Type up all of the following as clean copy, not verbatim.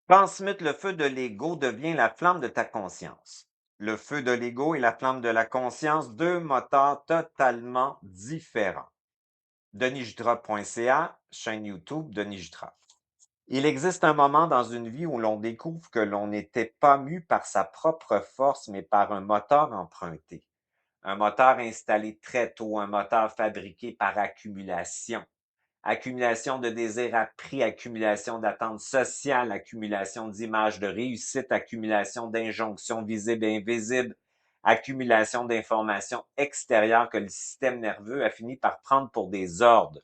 Transmute le feu de l'ego devient la flamme de ta conscience. Le feu de l'ego et la flamme de la conscience, deux moteurs totalement différents. denisjutra.ca, chaîne YouTube Denis Jutra. Il existe un moment dans une vie où l'on découvre que l'on n'était pas mu par sa propre force, mais par un moteur emprunté. Un moteur installé très tôt, un moteur fabriqué par accumulation. Accumulation de désirs appris, accumulation d'attentes sociales, accumulation d'images de réussite, accumulation d'injonctions visibles et invisibles, accumulation d'informations extérieures que le système nerveux a fini par prendre pour des ordres.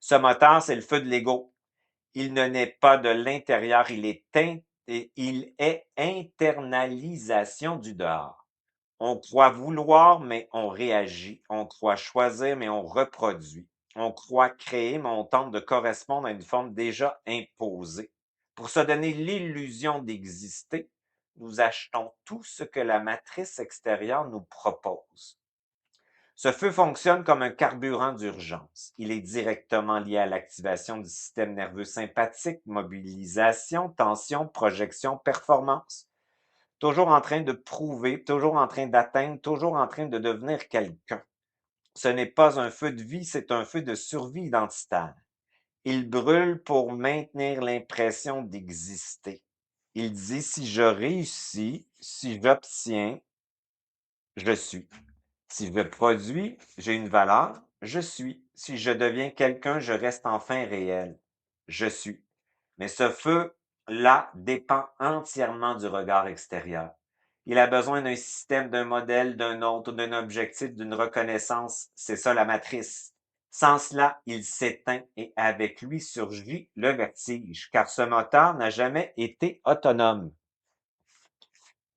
Ce moteur, c'est le feu de l'ego. Il ne naît pas de l'intérieur, il est internalisation du dehors. On croit vouloir, mais on réagit. On croit choisir, mais on reproduit. On croit créer, mais on tente de correspondre à une forme déjà imposée. Pour se donner l'illusion d'exister, nous achetons tout ce que la matrice extérieure nous propose. Ce feu fonctionne comme un carburant d'urgence. Il est directement lié à l'activation du système nerveux sympathique, mobilisation, tension, projection, performance. Toujours en train de prouver, toujours en train d'atteindre, toujours en train de devenir quelqu'un. Ce n'est pas un feu de vie, c'est un feu de survie identitaire. Il brûle pour maintenir l'impression d'exister. Il dit, si je réussis, si j'obtiens, je suis. Si je produis, j'ai une valeur, je suis. Si je deviens quelqu'un, je reste enfin réel. Je suis. Mais ce feu-là dépend entièrement du regard extérieur. Il a besoin d'un système, d'un modèle, d'un autre, d'un objectif, d'une reconnaissance. C'est ça la matrice. Sans cela, il s'éteint et avec lui surgit le vertige, car ce moteur n'a jamais été autonome.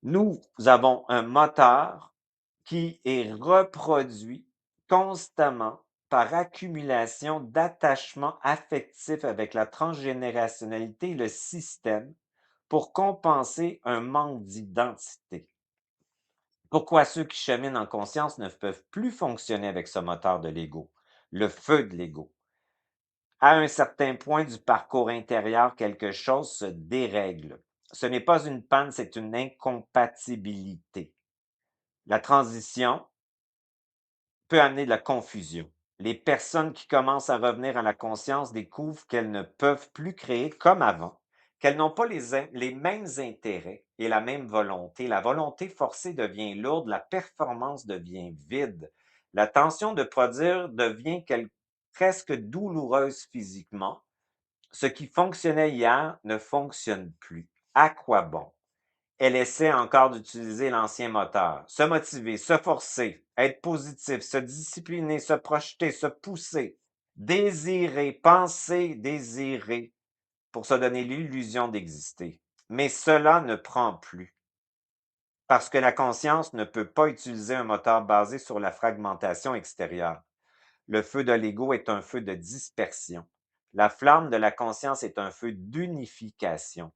Nous avons un moteur qui est reproduit constamment par accumulation d'attachements affectifs avec la transgénérationnalité et le système pour compenser un manque d'identité. Pourquoi ceux qui cheminent en conscience ne peuvent plus fonctionner avec ce moteur de l'ego, le feu de l'ego? À un certain point du parcours intérieur, quelque chose se dérègle. Ce n'est pas une panne, c'est une incompatibilité. La transition peut amener de la confusion. Les personnes qui commencent à revenir à la conscience découvrent qu'elles ne peuvent plus créer comme avant, qu'elles n'ont pas les mêmes intérêts et la même volonté. La volonté forcée devient lourde, la performance devient vide. La tension de produire devient presque douloureuse physiquement. Ce qui fonctionnait hier ne fonctionne plus. À quoi bon? Elle essaie encore d'utiliser l'ancien moteur. Se motiver, se forcer, être positif, se discipliner, se projeter, se pousser, désirer, penser, désirer pour se donner l'illusion d'exister. Mais cela ne prend plus parce que la conscience ne peut pas utiliser un moteur basé sur la fragmentation extérieure. Le feu de l'ego est un feu de dispersion. La flamme de la conscience est un feu d'unification.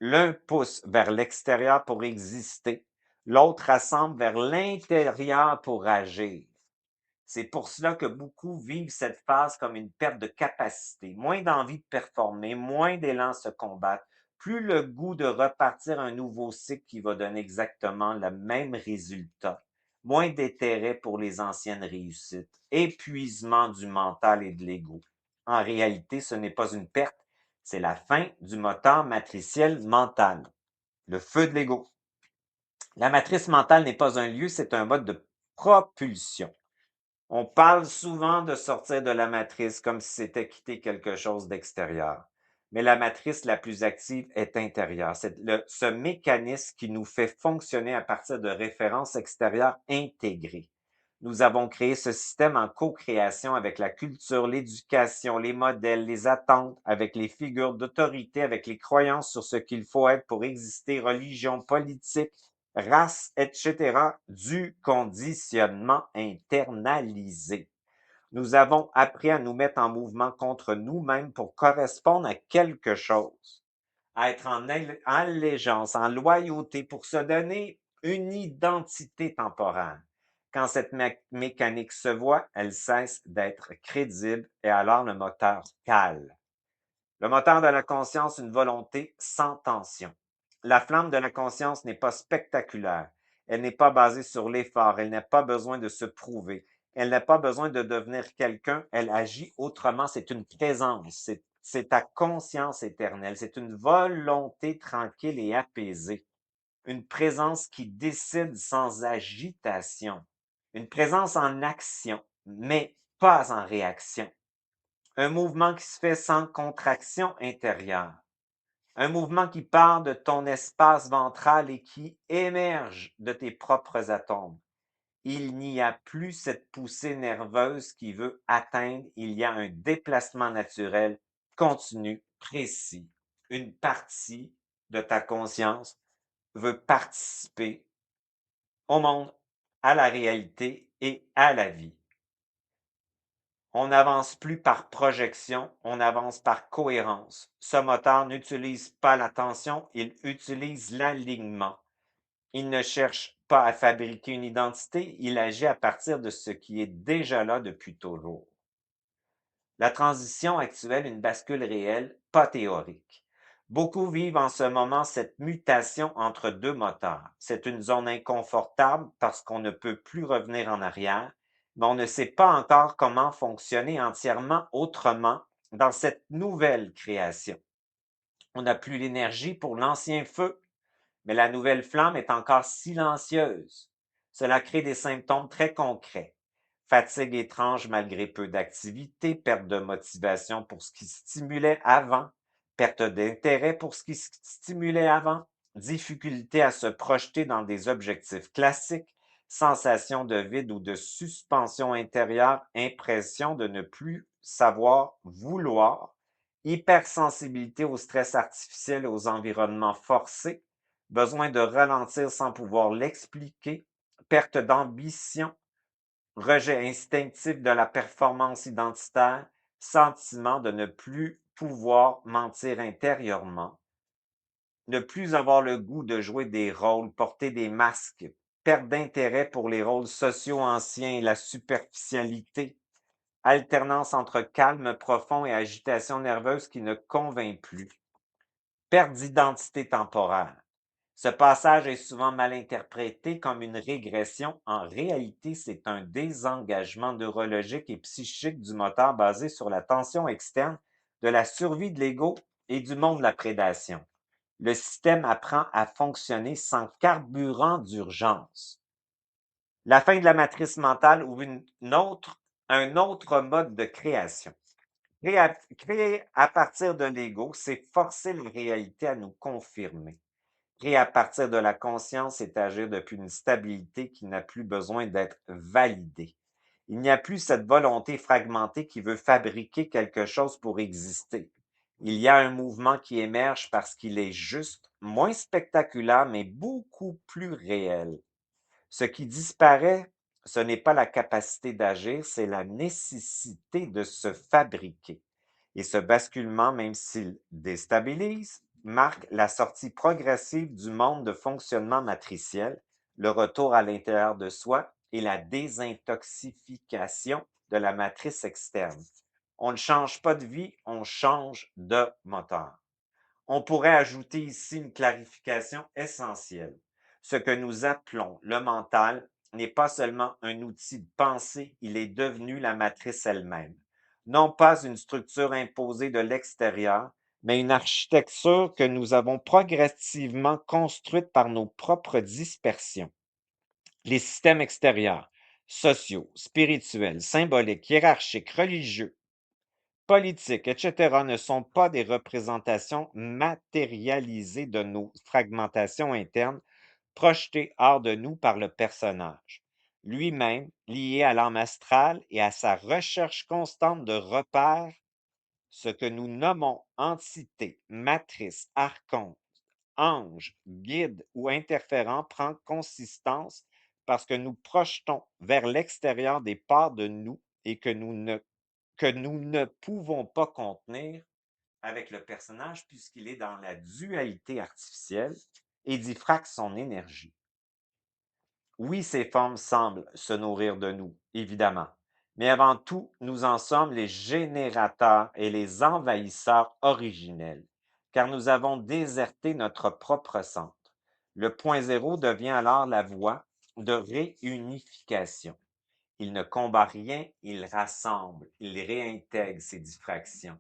L'un pousse vers l'extérieur pour exister, l'autre rassemble vers l'intérieur pour agir. C'est pour cela que beaucoup vivent cette phase comme une perte de capacité, moins d'envie de performer, moins d'élan à se combattre, plus le goût de repartir un nouveau cycle qui va donner exactement le même résultat, moins d'intérêt pour les anciennes réussites, épuisement du mental et de l'ego. En réalité, ce n'est pas une perte, c'est la fin du moteur matriciel mental, le feu de l'ego. La matrice mentale n'est pas un lieu, c'est un mode de propulsion. On parle souvent de sortir de la matrice comme si c'était quitter quelque chose d'extérieur. Mais la matrice la plus active est intérieure. C'est ce mécanisme qui nous fait fonctionner à partir de références extérieures intégrées. Nous avons créé ce système en co-création avec la culture, l'éducation, les modèles, les attentes, avec les figures d'autorité, avec les croyances sur ce qu'il faut être pour exister, religion, politique, race, etc., du conditionnement internalisé. Nous avons appris à nous mettre en mouvement contre nous-mêmes pour correspondre à quelque chose, à être en allégeance, en loyauté, pour se donner une identité temporaire. Quand cette mécanique se voit, elle cesse d'être crédible et alors le moteur cale. Le moteur de la conscience, une volonté sans tension. La flamme de la conscience n'est pas spectaculaire. Elle n'est pas basée sur l'effort. Elle n'a pas besoin de se prouver. Elle n'a pas besoin de devenir quelqu'un. Elle agit autrement. C'est une présence. C'est ta conscience éternelle. C'est une volonté tranquille et apaisée. Une présence qui décide sans agitation. Une présence en action, mais pas en réaction. Un mouvement qui se fait sans contraction intérieure. Un mouvement qui part de ton espace ventral et qui émerge de tes propres atomes. Il n'y a plus cette poussée nerveuse qui veut atteindre, il y a un déplacement naturel, continu, précis. Une partie de ta conscience veut participer au monde, à la réalité et à la vie. On n'avance plus par projection, on avance par cohérence. Ce moteur n'utilise pas l'attention, il utilise l'alignement. Il ne cherche pas à fabriquer une identité, il agit à partir de ce qui est déjà là depuis toujours. La transition actuelle, une bascule réelle, pas théorique. Beaucoup vivent en ce moment cette mutation entre deux moteurs. C'est une zone inconfortable parce qu'on ne peut plus revenir en arrière, mais on ne sait pas encore comment fonctionner entièrement autrement dans cette nouvelle création. On n'a plus l'énergie pour l'ancien feu, mais la nouvelle flamme est encore silencieuse. Cela crée des symptômes très concrets. Fatigue étrange malgré peu d'activité, perte de motivation pour ce qui stimulait avant, perte d'intérêt pour ce qui stimulait avant, difficulté à se projeter dans des objectifs classiques, sensation de vide ou de suspension intérieure, impression de ne plus savoir vouloir, hypersensibilité au stress artificiel et aux environnements forcés, besoin de ralentir sans pouvoir l'expliquer, perte d'ambition, rejet instinctif de la performance identitaire, sentiment de ne plus pouvoir mentir intérieurement, ne plus avoir le goût de jouer des rôles, porter des masques, perte d'intérêt pour les rôles sociaux anciens et la superficialité, alternance entre calme profond et agitation nerveuse qui ne convainc plus, perte d'identité temporaire. Ce passage est souvent mal interprété comme une régression. En réalité, c'est un désengagement neurologique et psychique du moteur basé sur la tension externe, de la survie de l'ego et du monde de la prédation. Le système apprend à fonctionner sans carburant d'urgence. La fin de la matrice mentale ouvre un autre mode de création. Créer à partir de l'ego, c'est forcer la réalité à nous confirmer. Créer à partir de la conscience, c'est agir depuis une stabilité qui n'a plus besoin d'être validée. Il n'y a plus cette volonté fragmentée qui veut fabriquer quelque chose pour exister. Il y a un mouvement qui émerge parce qu'il est juste, moins spectaculaire, mais beaucoup plus réel. Ce qui disparaît, ce n'est pas la capacité d'agir, c'est la nécessité de se fabriquer. Et ce basculement, même s'il déstabilise, marque la sortie progressive du monde de fonctionnement matriciel, le retour à l'intérieur de soi et la désintoxification de la matrice externe. On ne change pas de vie, on change de moteur. On pourrait ajouter ici une clarification essentielle. Ce que nous appelons le mental n'est pas seulement un outil de pensée, il est devenu la matrice elle-même. Non pas une structure imposée de l'extérieur, mais une architecture que nous avons progressivement construite par nos propres dispersions. Les systèmes extérieurs, sociaux, spirituels, symboliques, hiérarchiques, religieux, politiques, etc., ne sont pas des représentations matérialisées de nos fragmentations internes projetées hors de nous par le personnage, lui-même lié à l'âme astrale et à sa recherche constante de repères, ce que nous nommons entité, matrice, archon, ange, guide ou interférent prend consistance parce que nous projetons vers l'extérieur des parts de nous et que nous ne pouvons pas contenir avec le personnage puisqu'il est dans la dualité artificielle et diffracte son énergie. Oui, ces formes semblent se nourrir de nous, évidemment, Mais avant tout, nous en sommes les générateurs et les envahisseurs originels, car nous avons déserté notre propre centre. Le point zéro devient alors la voie de réunification. Il ne combat rien, il rassemble, il réintègre ses diffractions,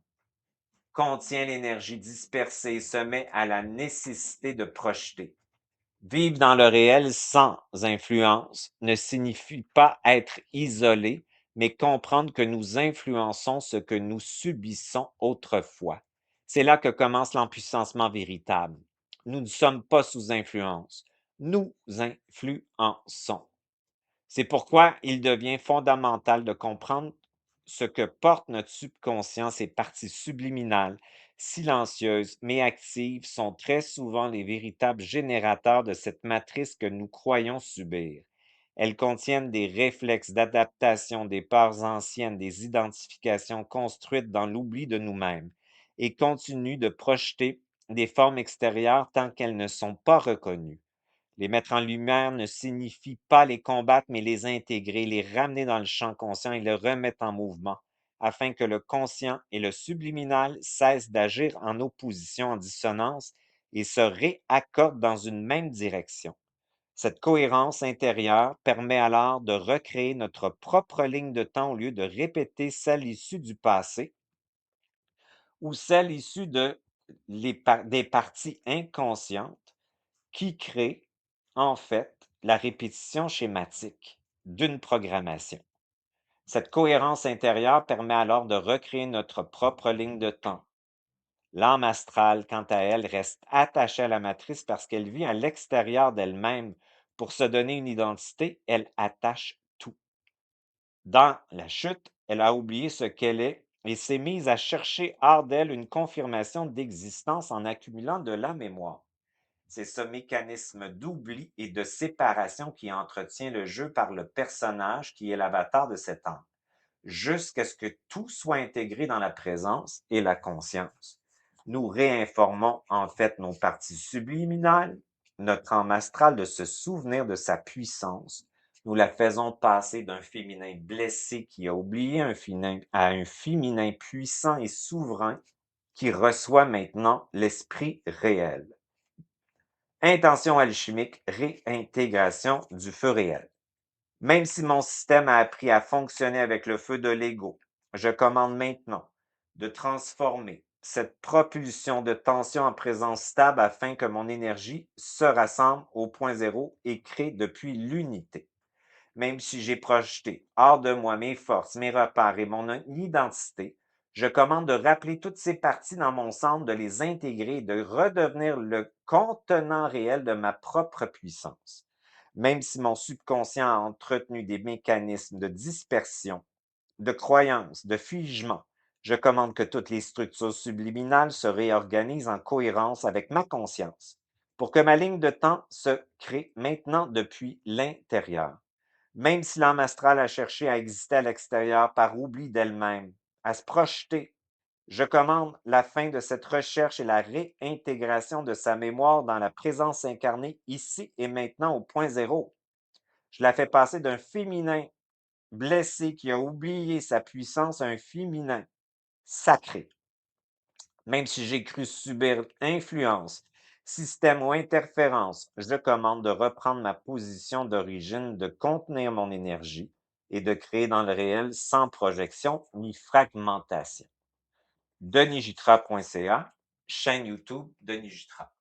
contient l'énergie dispersée, se met à la nécessité de projeter. Vivre dans le réel sans influence ne signifie pas être isolé, mais comprendre que nous influençons ce que nous subissons autrefois. C'est là que commence l'empuissancement véritable. Nous ne sommes pas sous influence, nous influençons. C'est pourquoi il devient fondamental de comprendre ce que porte notre subconscient, ces parties subliminales, silencieuses mais actives, sont très souvent les véritables générateurs de cette matrice que nous croyons subir. Elles contiennent des réflexes d'adaptation, des peurs anciennes, des identifications construites dans l'oubli de nous-mêmes et continuent de projeter des formes extérieures tant qu'elles ne sont pas reconnues. Les mettre en lumière ne signifie pas les combattre, mais les intégrer, les ramener dans le champ conscient et le remettre en mouvement, afin que le conscient et le subliminal cessent d'agir en opposition, en dissonance, et se réaccordent dans une même direction. Cette cohérence intérieure permet alors de recréer notre propre ligne de temps au lieu de répéter celle issue du passé ou celle issue des parties inconscientes qui crée, en fait, la répétition schématique d'une programmation. Cette cohérence intérieure permet alors de recréer notre propre ligne de temps. L'âme astrale, quant à elle, reste attachée à la matrice parce qu'elle vit à l'extérieur d'elle-même. Pour se donner une identité, elle attache tout. Dans la chute, elle a oublié ce qu'elle est et s'est mise à chercher hors d'elle une confirmation d'existence en accumulant de la mémoire. C'est ce mécanisme d'oubli et de séparation qui entretient le jeu par le personnage qui est l'avatar de cet âme, jusqu'à ce que tout soit intégré dans la présence et la conscience. Nous réinformons en fait nos parties subliminales, notre âme astrale de se souvenir de sa puissance. Nous la faisons passer d'un féminin blessé qui a oublié à un féminin puissant et souverain qui reçoit maintenant l'esprit réel. Intention alchimique, réintégration du feu réel. Même si mon système a appris à fonctionner avec le feu de l'ego, je commande maintenant de transformer cette propulsion de tension en présence stable afin que mon énergie se rassemble au point zéro et crée depuis l'unité. Même si j'ai projeté hors de moi mes forces, mes repères et mon identité, je commande de rappeler toutes ces parties dans mon centre, de les intégrer, de redevenir le contenant réel de ma propre puissance. Même si mon subconscient a entretenu des mécanismes de dispersion, de croyance, de figement, je commande que toutes les structures subliminales se réorganisent en cohérence avec ma conscience pour que ma ligne de temps se crée maintenant depuis l'intérieur. Même si l'âme astrale a cherché à exister à l'extérieur par oubli d'elle-même, à se projeter, je commande la fin de cette recherche et la réintégration de sa mémoire dans la présence incarnée ici et maintenant au point zéro. Je la fais passer d'un féminin blessé qui a oublié sa puissance à un féminin sacré. Même si j'ai cru subir influence, système ou interférence, je commande de reprendre ma position d'origine, de contenir mon énergie et de créer dans le réel sans projection ni fragmentation. denisjutra.ca, chaîne YouTube Denis Jutra.